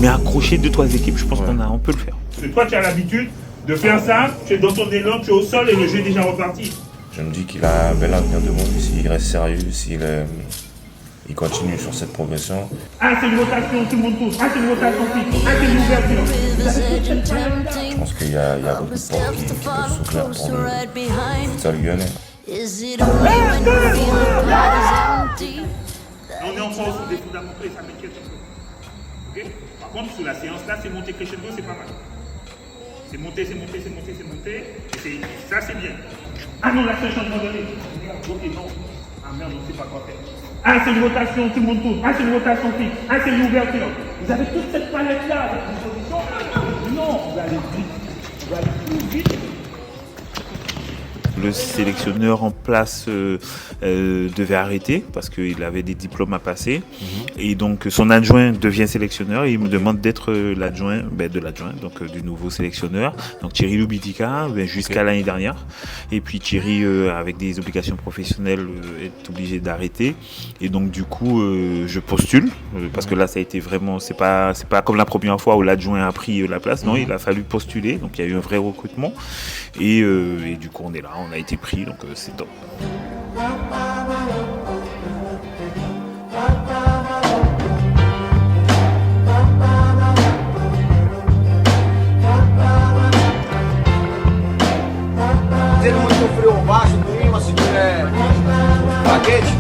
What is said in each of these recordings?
Mais accrocher 2-3 équipes, je pense qu'on peut le faire. Parce que toi, tu as l'habitude de faire ça, tu es dans ton élan, tu es au sol et le jeu est déjà reparti. Je me dis qu'il a un bel avenir devant lui s'il reste sérieux, il continue sur cette progression. Ah, c'est une rotation, tout le monde touche. Ah, c'est une rotation fixe. Ah, c'est une ouverture. Je pense qu'il y a beaucoup de portes qui peuvent s'ouvrir pour le futsal lyonnais. On est encore sur des fondamentaux et ça m'inquiète un peu. Okay. Par contre, sur la séance là, c'est monté crescendo, c'est pas mal. C'est monté, c'est monté, c'est monté, c'est monté. Et ça, c'est bien. Ah non, là, c'est un changement de rythme. Ok, non. Ah merde, on ne sait pas quoi faire. Ah, c'est une rotation, tout le monde tourne. Ah, c'est une rotation fixe. Ah, c'est une ouverture. Vous avez toute cette palette-là à votre disposition. Non, vous allez vite. Vous allez plus vite. Le sélectionneur en place devait arrêter parce qu'il avait des diplômes à passer. Et donc son adjoint devient sélectionneur et il me demande d'être l'adjoint donc du nouveau sélectionneur. Donc Thierry Loubidica jusqu'à l'année dernière. Et puis Thierry avec des obligations professionnelles est obligé d'arrêter. Et donc du coup je postule parce que là ça a été vraiment c'est pas comme la première fois où l'adjoint a pris la place. Non, il a fallu postuler. Donc il y a eu un vrai recrutement et du coup on est là. On a été pris, donc c'est top. Tendo muito frio baixo do clima, se tiver paquete.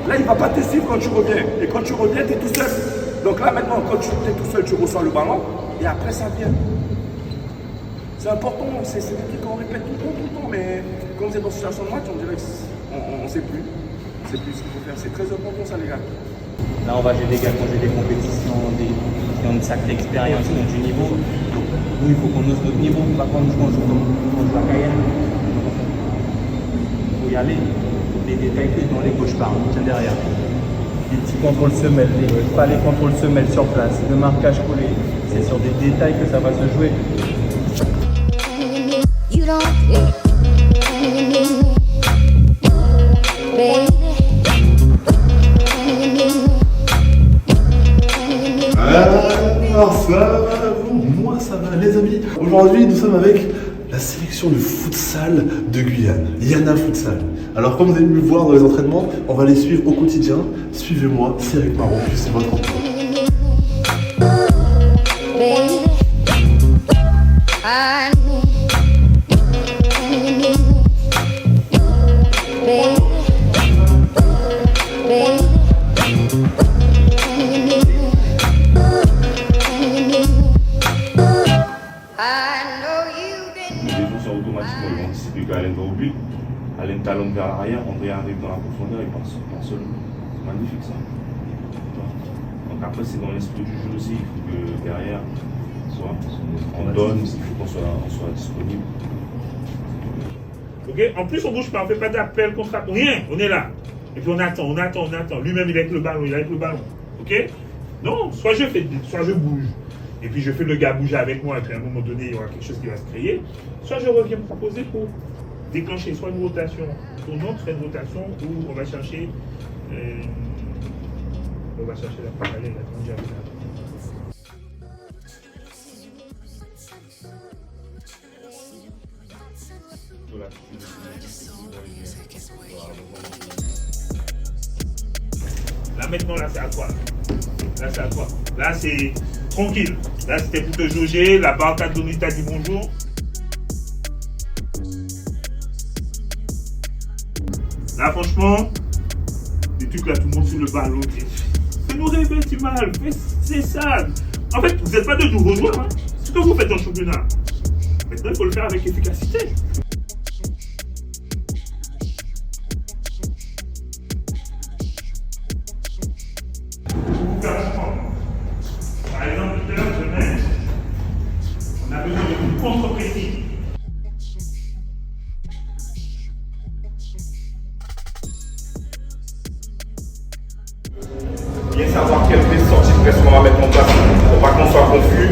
Là, il ne va pas te suivre quand tu reviens. Et quand tu reviens, tu es tout seul. Donc là, maintenant, quand tu es tout seul, tu reçois le ballon. Et après, ça vient. C'est important. C'est des trucs qu'on répète tout le temps. Mais quand vous êtes dans une situation de match, on dirait qu'on ne sait plus. On ne sait plus ce qu'il faut faire. C'est très important, ça, les gars. Là, on va gérer des gars qui ont des compétitions, qui ont une sacrée expérience, qui ont du niveau. Donc, nous, il faut qu'on ose notre niveau. Pas quand on joue à Cayenne. Il faut y aller. Les détails que dans les gauches par tiens derrière. Les petits contrôles semelles, pas les contrôles semelles sur place, le marquage collé. C'est sur des détails que ça va se jouer. Alors ça va, moi ça va les amis. Aujourd'hui nous sommes avec la sélection de futsal de Guyane, Yana Futsal. Alors comme vous avez pu le voir dans les entraînements, on va les suivre au quotidien. Suivez-moi, c'est avec Marron, puis c'est votre entraînement. Automatiquement, ils vont anticiper qu'Alain va au but, Alain talonne vers l'arrière, André arrive dans la profondeur et passe seul. C'est magnifique ça. Donc après c'est dans l'esprit du jeu aussi, il faut que derrière, on donne, il faut qu'on soit disponible. Ok, en plus on bouge pas, on fait pas d'appel, contre rien, on est là. Et puis on attend. Lui-même il est avec le ballon, Ok? Non, soit je bouge. Et puis je fais le gars bouger avec moi, et puis à un moment donné, il y aura quelque chose qui va se créer. Soit je reviens me proposer pour déclencher soit une rotation tournante, soit une rotation où on va chercher la parallèle, la diagonale. Là maintenant, là c'est à toi. Là c'est tranquille. Là c'était pour te jauger, la barre t'a donné, t'as dit bonjour. Là franchement, des trucs là, tout le monde sur le ballon. Fais-nous rêver, Timal, c'est ça. En fait, vous n'êtes pas de nouveaux joueurs. Hein. Ce que vous faites en championnat. Maintenant, il faut le faire avec efficacité. Par exemple, tout à l'heure, on a besoin de contre-pressing. Bien savoir quelle sortie de pression on va mettre en place pour pas qu'on soit confus.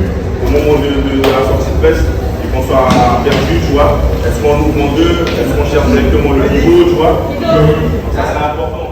moment de la sortie de presse et qu'on soit perdu, tu vois. Est-ce qu'on ouvre en deux? Est-ce qu'on cherche directement le niveau, tu vois? Ça, c'est important.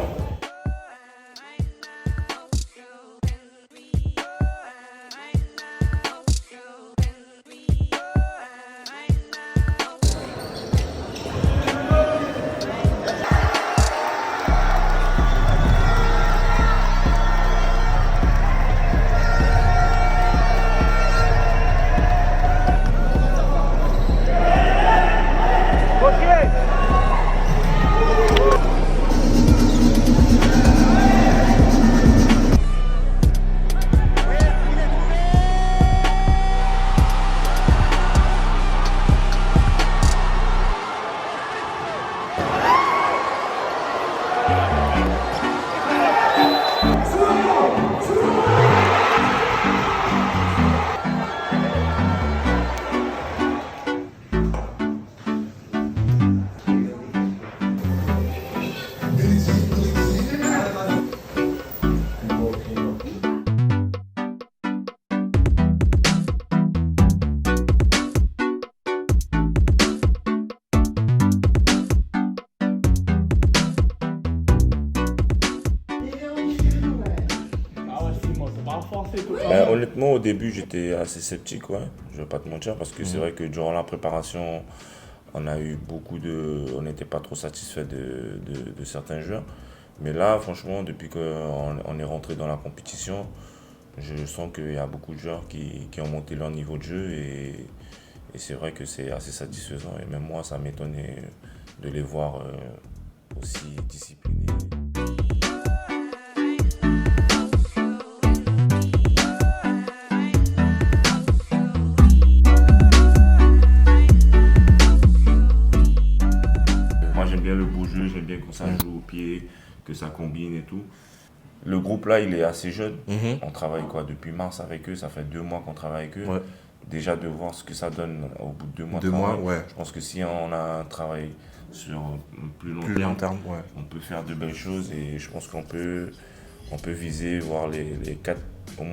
Ben, honnêtement, au début, j'étais assez sceptique, ouais. Je vais pas te mentir, parce que c'est vrai que durant la préparation, on a eu on n'était pas trop satisfait de certains joueurs. Mais là, franchement, depuis qu'on est rentré dans la compétition, je sens qu'il y a beaucoup de joueurs qui ont monté leur niveau de jeu et c'est vrai que c'est assez satisfaisant. Et même moi, ça m'étonnait de les voir aussi disciplinés. J'aime bien le beau jeu, j'aime bien quand ça joue au pied, que ça combine et tout. Le groupe là, il est assez jeune. On travaille depuis mars avec eux, ça fait 2 mois qu'on travaille avec eux. Ouais. Déjà de voir ce que ça donne au bout de 2 mois. 2 mois, ouais. Je pense que si on a un travail sur plus long terme, ouais, on peut faire de belles choses et je pense qu'on peut viser voir au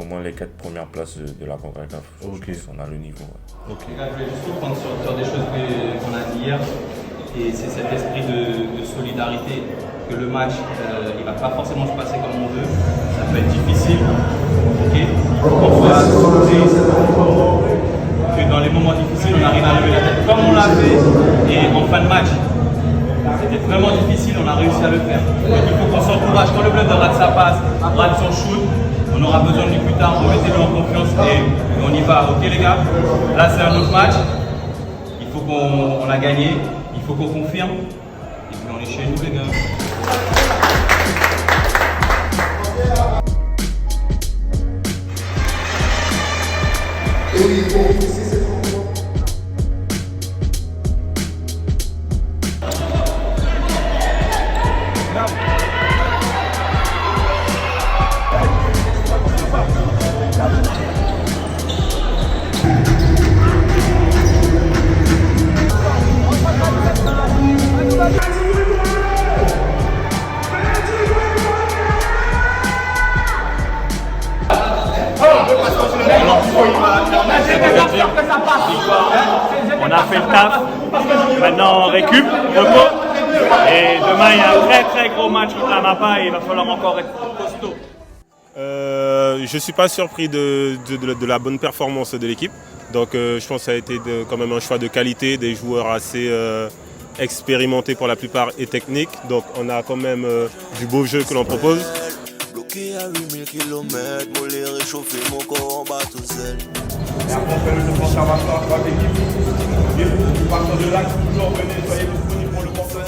moins les 4 premières places de la CONCACAF. Okay. Je pense qu'on a le niveau. Ouais. Okay. Je voulais juste reprendre sur des choses qu'on a dit hier. Et c'est cet esprit de solidarité que le match, il ne va pas forcément se passer comme on veut. Ça peut être difficile. Okay. On peut que dans les moments difficiles, on arrive à lever la tête comme on l'a fait. Et en fin de match, c'était vraiment difficile, on a réussi à le faire. Donc il faut qu'on s'encourage. Quand le Bleu de rate sa passe, rate son shoot, on aura besoin de lui plus tard. Remettez-le en confiance et on y va. Ok les gars? Là c'est un autre match. Il faut qu'on a gagné. Il faut qu'on confirme, et puis on est chez nous les gars. On a fait le taf, maintenant on récup, repos, et demain il y a un très très gros match contre la Mapa et il va falloir encore être costaud. Je ne suis pas surpris de la bonne performance de l'équipe, donc je pense que ça a été quand même un choix de qualité, des joueurs assez expérimentés pour la plupart et techniques, donc on a quand même du beau jeu que l'on propose. Bloqué à 8000 km, pour les réchauffer, mon corps en bas tout seul. Et après, on fait le conservation à 3 équipes. Et à partir de là, toujours venez, soyez disponibles pour le contrôle.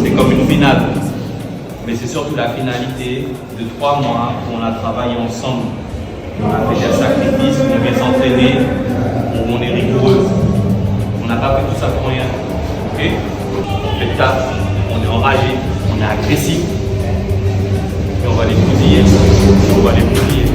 C'est comme une finale, mais c'est surtout la finalité de 3 mois où on a travaillé ensemble. On a fait des sacrifices, on vient s'entraîner, où on est rigoureux. On n'a pas fait tout ça pour rien. Okay? On fait le taf, on est enragé, on est agressif. Et on va les bousiller. On va les bousiller.